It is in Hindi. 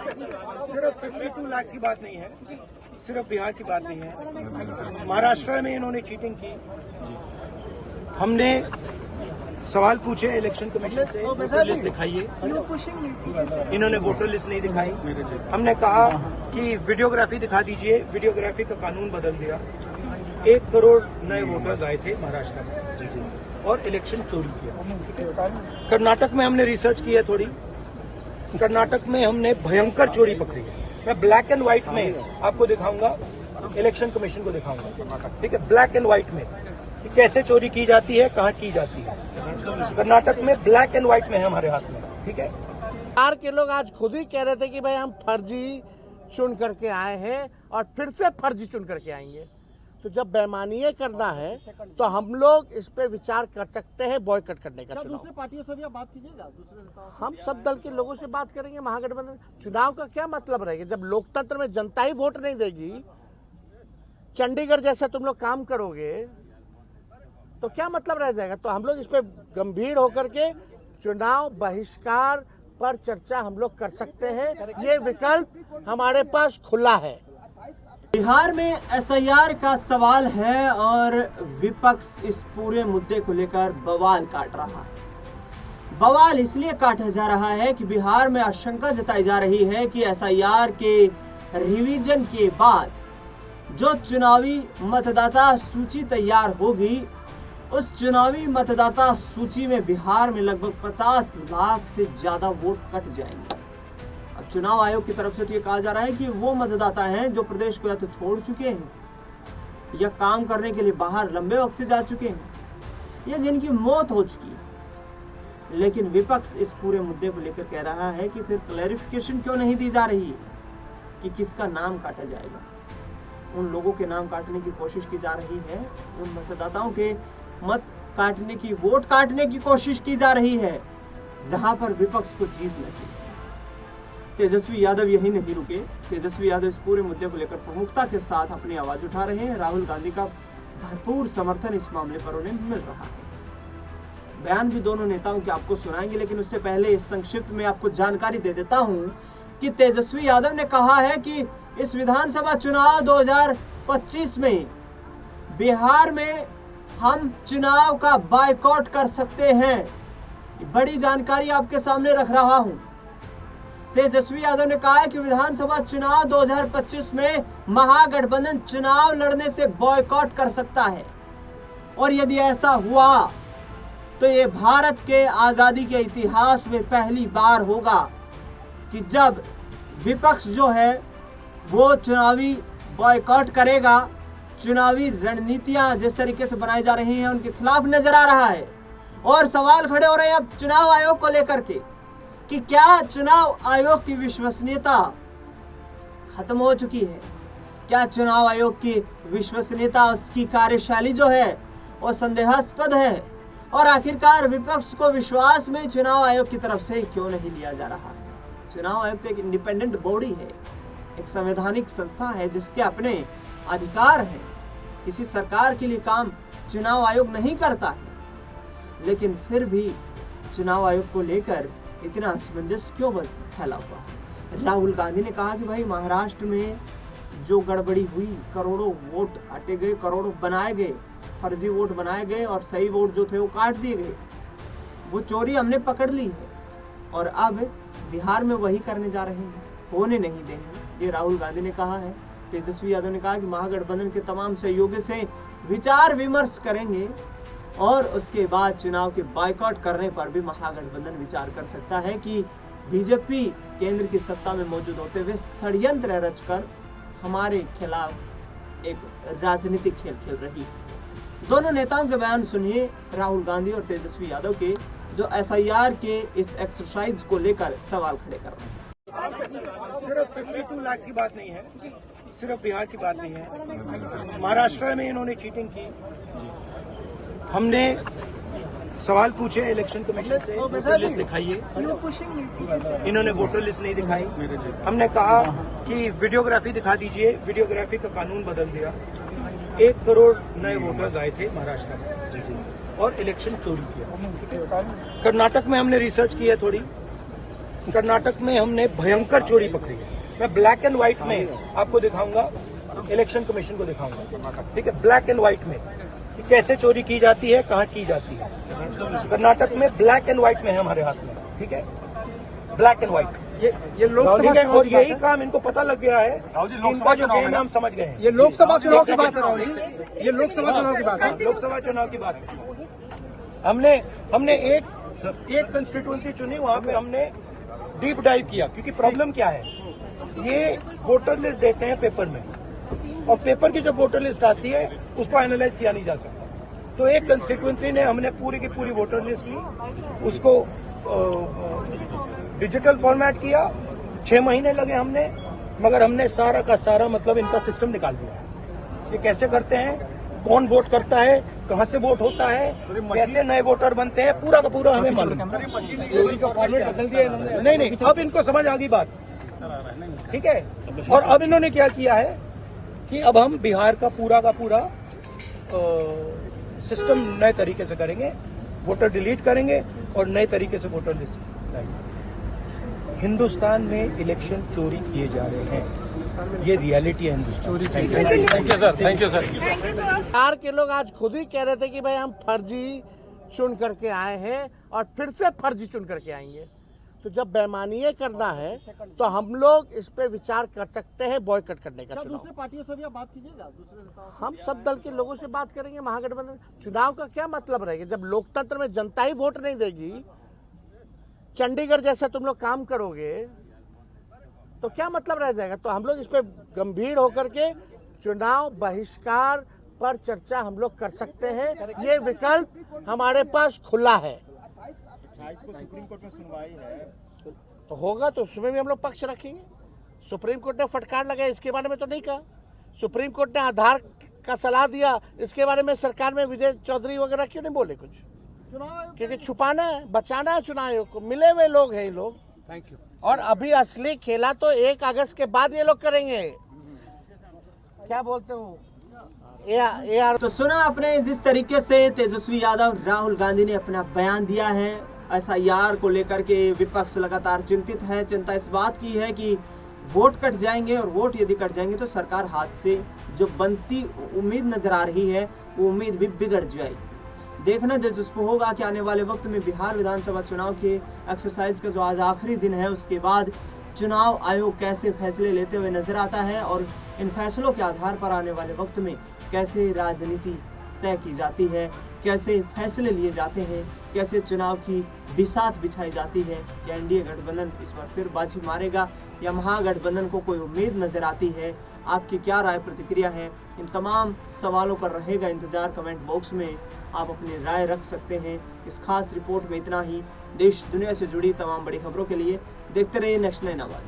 सिर्फ 52 लाख की बात नहीं है, सिर्फ बिहार की बात नहीं है। महाराष्ट्र में इन्होंने चीटिंग की। हमने सवाल पूछे इलेक्शन कमीशन से, वोटर लिस्ट दिखाइए, इन्होंने वोटर लिस्ट नहीं दिखाई। हमने कहा कि वीडियोग्राफी दिखा दीजिए, वीडियोग्राफी का कानून बदल दिया। 1 करोड़ नए वोटर्स आए थे महाराष्ट्र में और इलेक्शन चोरी किया। कर्नाटक में हमने रिसर्च की है थोड़ी, कर्नाटक में हमने भयंकर चोरी पकड़ी है। मैं ब्लैक एंड व्हाइट में आपको दिखाऊंगा, इलेक्शन कमीशन को दिखाऊंगा, ठीक है, ब्लैक एंड व्हाइट में कि कैसे चोरी की जाती है, कहाँ की जाती है। कर्नाटक में ब्लैक एंड व्हाइट में है हमारे हाथ में, ठीक है। बिहार के लोग आज खुद ही कह रहे थे कि भाई हम फर्जी चुन करके आए हैं और फिर से फर्जी चुन करके आएंगे। तो जब बेईमानी करना है तो हम लोग इस पे विचार कर सकते हैं बॉयकॉट करने का। चुनाव दूसरे पार्टियों से भी आप बात कीजिएगा, दूसरे नेताओं से। हम सब दल के लोगों से बात करेंगे। महागठबंधन चुनाव का क्या मतलब रहेगा जब लोकतंत्र में जनता ही वोट नहीं देगी। चंडीगढ़ जैसा तुम लोग काम करोगे तो क्या मतलब रह जाएगा। तो हम लोग इस पे गंभीर होकर के चुनाव बहिष्कार पर चर्चा हम लोग कर सकते हैं। ये विकल्प हमारे पास खुला है। बिहार में एसआईआर का सवाल है और विपक्ष इस पूरे मुद्दे को लेकर बवाल काट रहा है। बवाल इसलिए काटा जा रहा है कि बिहार में आशंका जताई जा रही है कि एसआईआर के रिवीजन के बाद जो चुनावी मतदाता सूची तैयार होगी, उस चुनावी मतदाता सूची में बिहार में लगभग 50 लाख से ज्यादा वोट कट जाएंगे। अब चुनाव आयोग की तरफ से तो ये कहा जा रहा है कि वो मतदाता हैं जो प्रदेश को या तो छोड़ चुके हैं या काम करने के लिए बाहर लंबे वक्त से जा चुके हैं या जिनकी मौत हो चुकी है। लेकिन विपक्ष इस पूरे मुद्दे को लेकर कह रहा है कि फिर क्लैरिफिकेशन क्यों नहीं दी जा रही है कि किसका नाम काटा जाएगा। उन लोगों के नाम काटने की कोशिश की जा रही है, उन मतदाताओं के मत काटने की, वोट काटने की कोशिश की जा रही है जहां पर विपक्ष को जीत नसीब है। तेजस्वी यादव यही नहीं रुके। तेजस्वी यादव इस पूरे मुद्दे को लेकर प्रमुखता के साथ अपनी आवाज उठा रहे हैं। राहुल गांधी का भरपूर समर्थन इस मामले पर उन्हें मिल रहा है। बयान भी दोनों नेताओं के आपको सुनाएंगे, लेकिन उससे पहले संक्षिप्त में आपको जानकारी दे देता हूं कि तेजस्वी यादव ने कहा है कि इस विधानसभा चुनाव 2025 में बिहार में हम चुनाव का बायकॉट कर सकते हैं। बड़ी जानकारी आपके सामने रख रहा हूं। तेजस्वी यादव ने कहा है कि विधानसभा चुनाव 2025 में महागठबंधन चुनाव लड़ने से बॉयकॉट कर सकता है और यदि ऐसा हुआ तो ये भारत के आजादी के इतिहास में पहली बार होगा कि जब विपक्ष जो है वो चुनावी बॉयकॉट करेगा। चुनावी रणनीतियां जिस तरीके से बनाई जा रही हैं उनके खिलाफ नजर आ रहा है और सवाल खड़े हो रहे हैं अब चुनाव आयोग को लेकर के कि क्या चुनाव आयोग की विश्वसनीयता खत्म हो चुकी है। क्या चुनाव आयोग की विश्वसनीयता, उसकी कार्यशैली जो है वो संदेहास्पद है और आखिरकार विपक्ष को विश्वास में चुनाव आयोग की तरफ से क्यों नहीं लिया जा रहा है। चुनाव आयोग तो एक इंडिपेंडेंट बॉडी है, एक संवैधानिक संस्था है जिसके अपने अधिकार है। किसी सरकार के लिए काम चुनाव आयोग नहीं करता है, लेकिन फिर भी चुनाव आयोग को लेकर इतना असमंजस क्यों फैला हुआ है। राहुल गांधी ने कहा कि भाई महाराष्ट्र में जो गड़बड़ी हुई, करोड़ों वोट काटे गए, करोड़ों बनाए गए, फर्जी वोट बनाए गए और सही वोट जो थे वो काट दिए गए, वो चोरी हमने पकड़ ली है और अब बिहार में वही करने जा रहे हैं, होने नहीं देंगे। ये राहुल गांधी ने कहा है। तेजस्वी यादव ने कहा कि महागठबंधन के तमाम सहयोगी से विचार विमर्श करेंगे और उसके बाद चुनाव के बायकॉट करने पर भी महागठबंधन विचार कर सकता है कि बीजेपी केंद्र की सत्ता में मौजूद होते हुए षड्यंत्र रचकर हमारे खिलाफ एक राजनीतिक खेल खेल रही है। दोनों नेताओं के बयान सुनिए, राहुल गांधी और तेजस्वी यादव के, जो एसआईआर के इस एक्सरसाइज को लेकर सवाल खड़े कर रहे हैं। सिर्फ 52 लाख की बात नहीं है, सिर्फ बिहार की बात नहीं है। महाराष्ट्र में इन्होंने चीटिंग की। हमने सवाल पूछे इलेक्शन कमीशन से, वोटर लिस्ट दिखाइए, इन्होंने वोटर लिस्ट नहीं दिखाई। हमने कहा कि वीडियोग्राफी दिखा दीजिए, वीडियोग्राफी का कानून बदल दिया। 1 करोड़ नए वोटर्स आए थे महाराष्ट्र में और इलेक्शन चोरी किया। कर्नाटक में हमने रिसर्च की है थोड़ी, कर्नाटक में हमने भयंकर चोरी पकड़ी है। मैं ब्लैक एंड व्हाइट में आपको दिखाऊंगा, इलेक्शन कमीशन को दिखाऊंगा, ठीक है, ब्लैक एंड व्हाइट में कि कैसे चोरी की जाती है, कहाँ की जाती है। कर्नाटक में ब्लैक एंड व्हाइट में है हमारे हाथ में, ठीक है, ब्लैक एंड व्हाइट। ये लोकसभा और यही काम इनको पता लग गया है कि इनका जो गेम है हम समझ गए हैं। ये लोकसभा चुनाव की बात है राहुल जी, ये लोकसभा चुनाव की बात है। लोकसभा चुनाव की बात है। हमने एक कंस्टिट्यूएंसी चुनी, वहां पे हमने डीप डाइव किया, क्योंकि प्रॉब्लम क्या है, ये वोटर लिस्ट देते हैं पेपर में, और पेपर की जब वोटर लिस्ट आती है उसको एनालाइज किया नहीं जा सकता। तो एक कंस्टिट्यूएंसी ने हमने पूरी की पूरी वोटर लिस्ट ली, उसको डिजिटल फॉर्मेट किया, 6 महीने लगे हमने, मगर हमने सारा का सारा मतलब इनका सिस्टम निकाल दिया। ये कैसे करते हैं, कौन वोट करता है, कहां से वोट होता है, कैसे नए वोटर बनते हैं, पूरा का पूरा हमें मालूम। नहीं, अब इनको समझ आ गई बात, ठीक है। और अब इन्होंने क्या किया है कि अब हम बिहार का पूरा सिस्टम नए तरीके से करेंगे, वोटर डिलीट करेंगे और नए तरीके से वोटर लिस्ट लाएंगे। हिंदुस्तान में इलेक्शन चोरी किए जा रहे हैं, ये रियलिटी है Hindustan. Thank you sir. Bihar के लोग आज खुद ही कह रहे थे कि भाई हम फर्जी चुन करके आए हैं और फिर से फर्जी चुन करके आएंगे। तो जब बेईमानी करना है तो हम लोग इस पे विचार कर सकते हैं बॉयकॉट करने का चुनाव। दूसरी पार्टियों से भी आप बात कीजिएगा, दूसरे नेताओं से। हम सब दल के लोगों से बात करेंगे। महागठबंधन चुनाव का क्या मतलब रहेगा जब लोकतंत्र में जनता ही वोट नहीं देगी, चंडीगढ़ जैसा तुम लोग काम करोगे तो क्या मतलब रह जाएगा। तो हम लोग इस पे गंभीर होकर के चुनाव बहिष्कार पर चर्चा हम लोग कर सकते हैं, ये विकल्प हमारे पास खुला है। सुप्रीम कोर्ट में सुनवाई है तो होगा तो उसमें भी हम लोग पक्ष रखेंगे। सुप्रीम कोर्ट ने फटकार लगाया, इसके बारे में तो नहीं कहा। सुप्रीम कोर्ट ने आधार का सलाह दिया, इसके बारे में सरकार में विजय चौधरी वगैरह क्यों नहीं बोले कुछ, क्योंकि छुपाना है, बचाना है चुनाव आयोग को। मिले हुए लोग हैं ये लोग। Thank you. और अभी असली खेला तो 1 अगस्त के बाद ये लोग करेंगे। क्या बोलते हो तो सुना आपने जिस तरीके से तेजस्वी यादव राहुल गांधी ने अपना बयान दिया है एसआईआर को लेकर के, विपक्ष लगातार चिंतित है। चिंता इस बात की है कि वोट कट जाएंगे, और वोट यदि कट जाएंगे तो सरकार हाथ से जो बनती उम्मीद नजर आ रही है वो उम्मीद भी बिगड़ जाएगी। देखना दिलचस्प होगा कि आने वाले वक्त में बिहार विधानसभा चुनाव के एक्सरसाइज का जो आज आखिरी दिन है उसके बाद चुनाव आयोग कैसे फैसले लेते हुए नजर आता है, और इन फैसलों के आधार पर आने वाले वक्त में कैसे राजनीति तय की जाती है, कैसे फैसले लिए जाते हैं, कैसे चुनाव की बिसात बिछाई जाती है। कि एनडीए गठबंधन इस बार फिर बाजी मारेगा या महागठबंधन को कोई उम्मीद नजर आती है। आपकी क्या राय प्रतिक्रिया है, इन तमाम सवालों पर रहेगा इंतजार। कमेंट बॉक्स में आप अपनी राय रख सकते हैं। इस खास रिपोर्ट में इतना ही। देश दुनिया से जुड़ी तमाम बड़ी खबरों के लिए देखते रहिए नेक्स्ट 9 आवाज।